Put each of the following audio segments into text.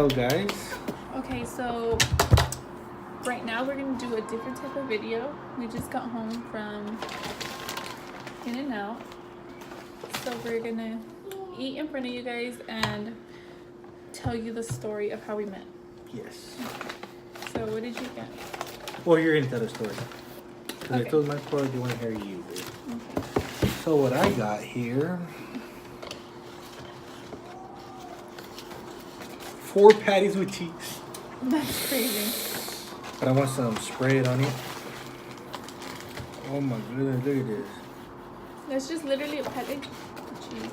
tell guys. Okay, so right now we're gonna do a different type of video. We just got home from In-N-Out, so we're gonna eat in front of you guys and tell you the story of how we met. Yes. So what did you get? Well, you're gonna tell the story. Because Okay. I told my part, they want to hear you. Babe. Okay. So what I got here, 4 patties with cheese. That's crazy. But I want some spread on it. Oh my goodness, look at this. That's just literally a patty of cheese.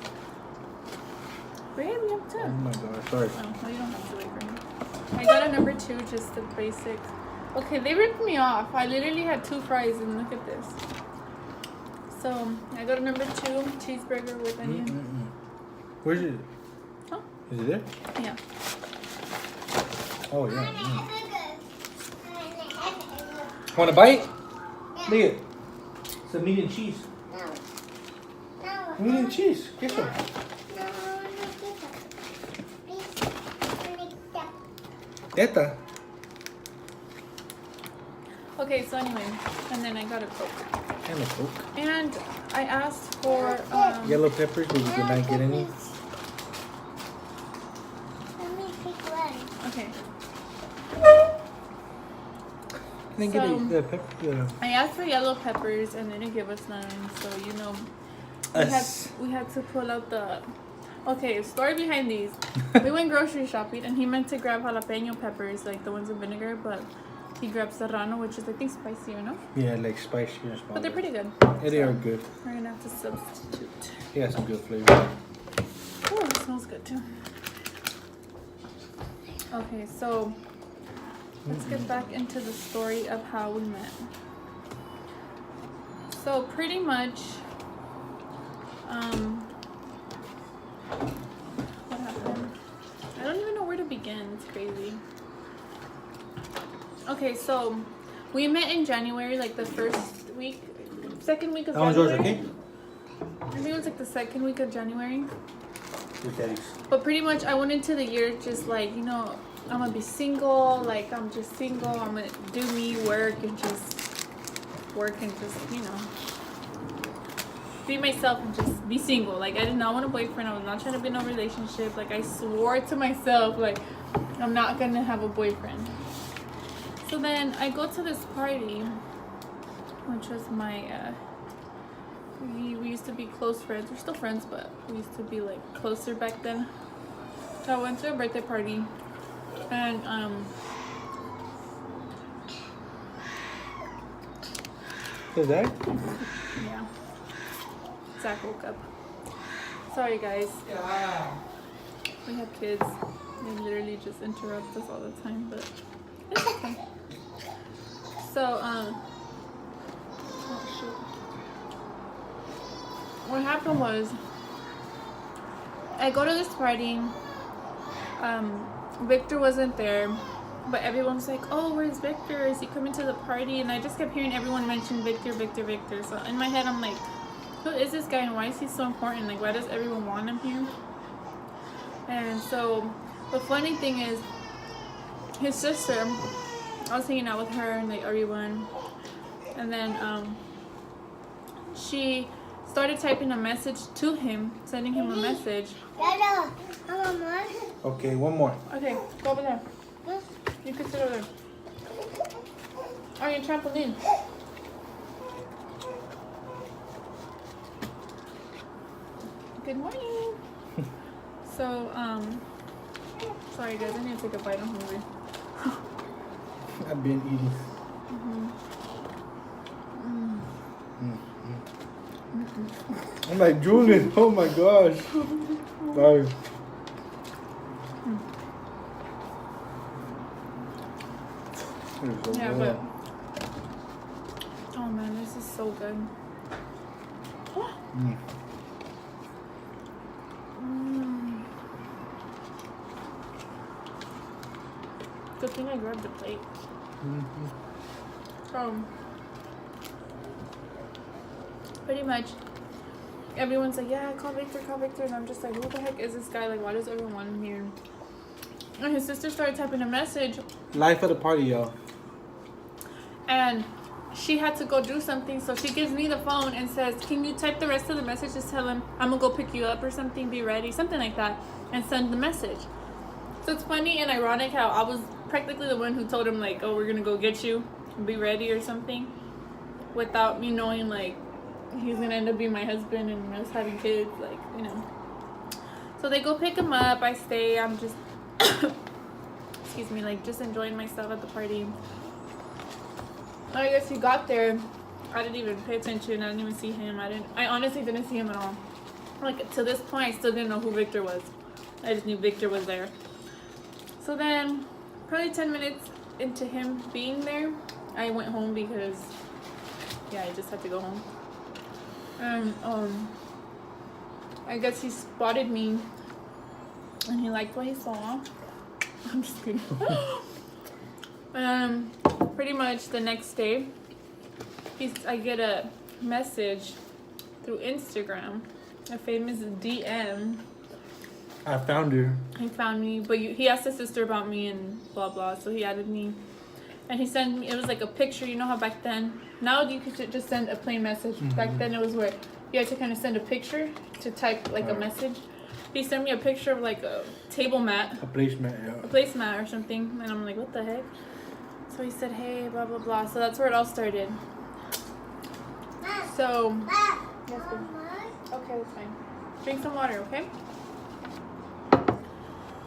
Babe, you have Oh to. my god, sorry. Oh, no, you don't have to wait for me. I got a number 2, just the basic. Okay, they ripped me off. I literally had 2 fries and look at this. So, I got a number 2 cheeseburger with onion. Where's it? Huh? Is it there? Yeah. Oh yeah. Want a bite? Look it. Some meat and cheese. Meat and cheese. Get some. Esta. Okay, so anyway, and then I got a Coke. And a Coke. And I asked for, Yellow peppers, but you did not get any. okay. And then get So- the pepper. I asked for yellow peppers and they didn't give us none, so you know, we had to pull out the. Okay, story behind these. We went grocery shopping and he meant to grab jalapeno peppers, like the ones in vinegar, but he grabbed serrano, which is I think spicier, no? Yeah, like spicy and small. But they're pretty good. Yeah, they So are good. We're gonna have to substitute. Yeah, some good flavor. Oh, it smells good too. Okay, so let's get back into the story of how we met. So pretty much, what happened? I don't even know where to begin. It's crazy. Okay, so we met in January, like the first week, second week of That one's January. yours, okay? I think it was like the second week of January. Your daddy's. But pretty much I went into the year just like, you know, I'm gonna be single, like I'm just single, I'm gonna do me, work and just, you know, be myself and just be single. Like I did not want a boyfriend, I was not trying to be in a relationship. Like I swore to myself, like I'm not gonna have a boyfriend. So then I go to this party, which was my, we used to be close friends. We're still friends, but we used to be like closer back then. So I went to a birthday party, and Is that? yeah, Zach woke up. Sorry guys, we have kids. They literally just interrupt us all the time, but it's okay. So oh shoot. What happened was, I go to this party. Victor wasn't there, but everyone's like, "Oh, where's Victor? Is he coming to the party?" And I just kept hearing everyone mention Victor, Victor, Victor. So in my head, I'm like, "Who is this guy, and why is he so important? Like, why does everyone want him here?" And so the funny thing is, his sister, I was hanging out with her and like everyone, and then she started typing a message to him, sending him a message. Okay, one more. Okay, go over there. You can sit over there. On your trampoline. Good morning. So, sorry guys, I need to take a bite. I'm hungry. I've been eating. I'm like, Julian, oh my gosh. Sorry. Yeah, but oh man, this is so good. Mm. Good thing I grabbed the plate. Pretty much everyone's like, yeah, call Victor, and I'm just like, who the heck is this guy? Like, why does everyone want him here? And his sister started typing a message, Life of the party, y'all. and she had to go do something, so she gives me the phone and says, can you type the rest of the message? Just tell him I'm gonna go pick you up or something, be ready, something like that, and send the message. So it's funny and ironic how I was practically the one who told him, like, oh, we're gonna go get you, be ready or something, without me knowing, like, he's gonna end up being my husband and us having kids, like, you know. So they go pick him up, I stay, I'm just excuse me, like, just enjoying myself at the party. I guess he got there. I didn't even pay attention. I didn't even see him. I honestly didn't see him at all. Like, to this point, I still didn't know who Victor was. I just knew Victor was there. So then, probably 10 minutes into him being there, I went home because, yeah, I just had to go home. And, I guess he spotted me and he liked what he saw. I'm just kidding. Pretty much the next day, I get a message through Instagram, a famous DM. I found her. He found me, but he asked his sister about me and blah blah, so he added me. And he sent me, it was like a picture, you know how back then, now you could just send a plain message. Mm-hmm. Back then it was where you had to kind of send a picture to type like a message. He sent me a picture of like a table mat. A placemat, yeah. A placemat or something, and I'm like, what the heck? So he said, hey, blah, blah, blah. So that's where it all started. So, yes, babe. Okay, that's fine. Drink some water, okay?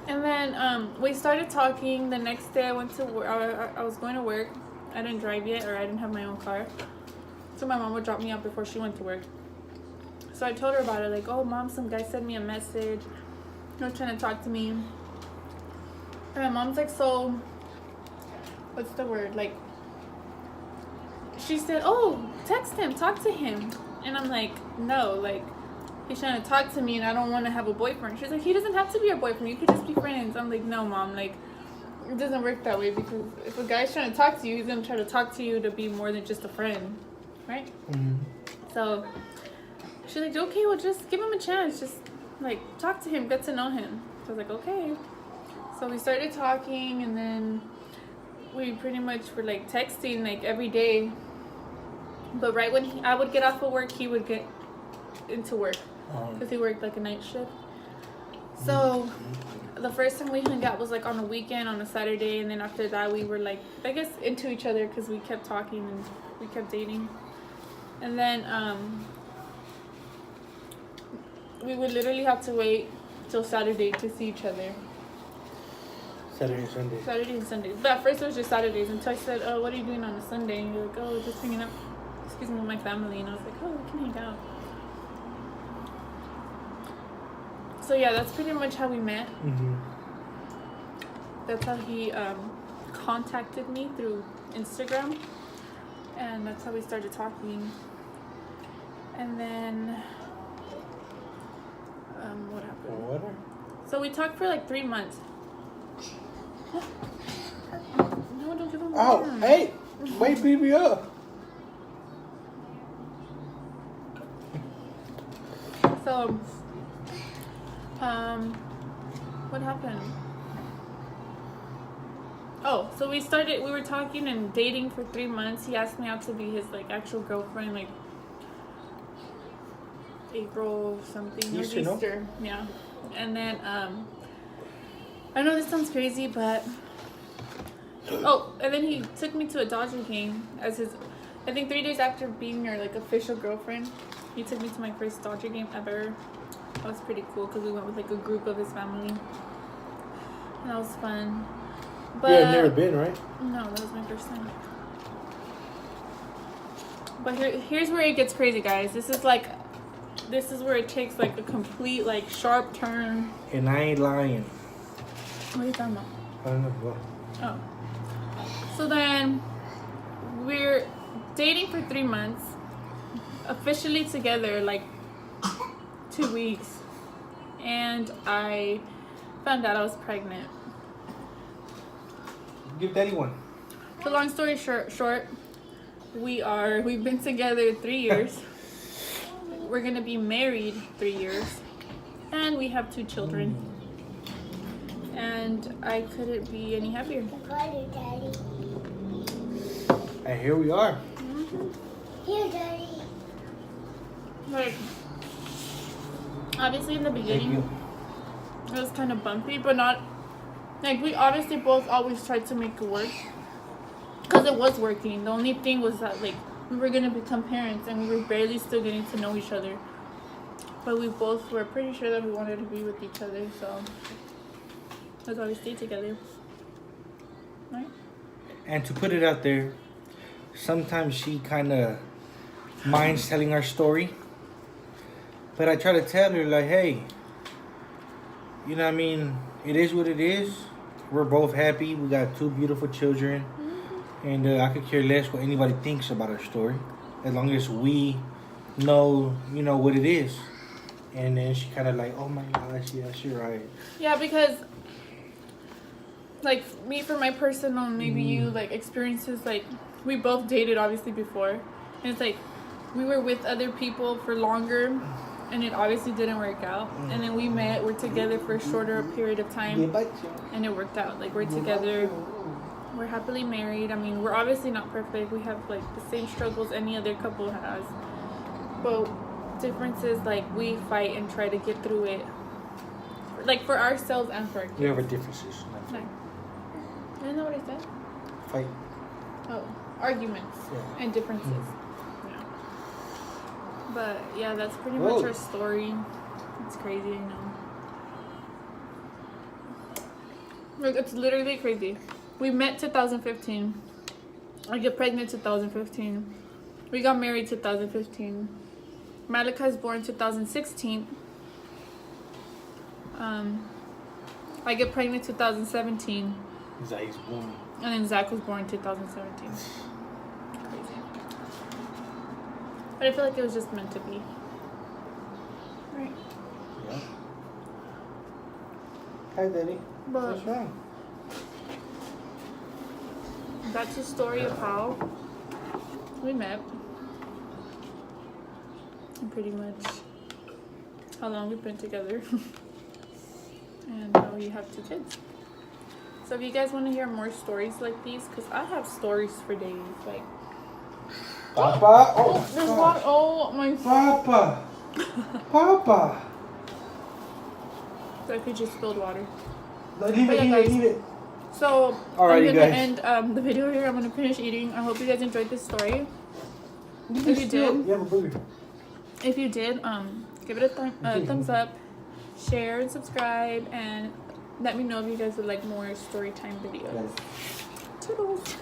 And then we started talking. The next day I went to work. I was going to work. I didn't drive yet, or I didn't have my own car. So my mom would drop me off before she went to work. So I told her about it. Like, oh, Mom, some guy sent me a message. He was trying to talk to me. And my mom's like, so... what's the word, like, she said, oh, text him, talk to him. And I'm like, no, like, he's trying to talk to me and I don't want to have a boyfriend. She's like, he doesn't have to be your boyfriend, you could just be friends. I'm like, no, Mom, like, it doesn't work that way, because if a guy's trying to talk to you, he's gonna try to talk to you to be more than just a friend, right? Mm-hmm. So she's like, okay, well, just give him a chance, just like talk to him, get to know him. So I was like, okay. So we started talking, and then we pretty much were like texting like every day. But right when I would get off of work, he would get into work because he worked like a night shift. So the first time we hung out was like on a weekend, on a Saturday, and then after that we were like, I guess, into each other because we kept talking and we kept dating. And then we would literally have to wait till Saturday to see each other. Saturday and Sunday. Saturday and Sunday. But at first it was just Saturdays until I said, oh, what are you doing on a Sunday? And you're like, oh, just hanging out, excuse me, with my family. And I was like, oh, we can hang out. So yeah, that's pretty much how we met. Mm-hmm. That's how he contacted me through Instagram. And that's how we started talking. And then, what happened? Water? So we talked for like 3 months. No, don't give him water. Oh, hey! Wait, beat me up. So, what happened? Oh, so we were talking and dating for 3 months. He asked me out to be his like actual girlfriend, like April something, Easter. Yeah. And then, I know this sounds crazy, but and then he took me to a Dodger game as his, I think 3 days after being your like official girlfriend, he took me to my first Dodger game ever. That was pretty cool because we went with like a group of his family. And that was fun. But you had never been, right? No, that was my first time. But here's where it gets crazy, guys. This is where it takes like a complete like sharp turn. And I ain't lying. What are you talking about? I don't know. What? Oh. So then we're dating for 3 months, officially together like 2 weeks, and I found out I was pregnant. Give daddy one. So long story short, we've been together 3 years. We're gonna be married 3 years, and we have 2 children. and I couldn't be any happier. Daddy. And here we are. Here, Daddy. Like, obviously in the Thank beginning, you. it was kind of bumpy, but not, like, we obviously both always tried to make it work. Because it was working. The only thing was that, like, we were going to become parents and we were barely still getting to know each other. But we both were pretty sure that we wanted to be with each other, so that's why we stayed together. Right? And to put it out there, sometimes she kind of minds telling our story. But I try to tell her, like, hey, you know what I mean? It is what it is. We're both happy. We got 2 beautiful children. And I could care less what anybody thinks about our story. As long as we know, you know, what it is. And then she kind of like, oh my gosh, yes, you're right. Yeah, because, like, me for my personal, maybe you, like, experiences, like, we both dated, obviously, before. And it's like, we were with other people for longer, and it obviously didn't work out. And then we met, we're together for a shorter period of time, and it worked out. Like, we're together, we're happily married. I mean, we're obviously not perfect. We have, like, the same struggles any other couple has. But difference is, like, we fight and try to get through it, like, for ourselves and for our kids. We have our differences. No. Isn't that what I said? Fight. Oh, arguments Yeah. and differences. Yeah. But yeah, that's pretty Whoa. much our story. It's crazy, you know. Like, it's literally crazy. We met 2015. I get pregnant 2015. We got married 2015. Malachi's born 2016. I get pregnant 2017. Zach's born. And then Zach was born 2017. Crazy. But I feel like it was just meant to be. Right. Yeah. Hi, Daddy. But What's wrong? that's the story of how we met. And pretty much how long we've been together. And now we have 2 kids. So if you guys want to hear more stories like these, because I have stories for days. Like, Papa. Oh, there's God. one. Oh my. Papa. Papa. So I could just spilled water. No, leave it, Yeah, leave it, guys. leave it. So Alrighty, I'm gonna guys. end the video here. I'm gonna finish eating. I hope you guys enjoyed this story. If you did, You have a burger. if you did, give it a thumbs up, share and subscribe, and let me know if you guys would like more story time videos. Yes. Toodles.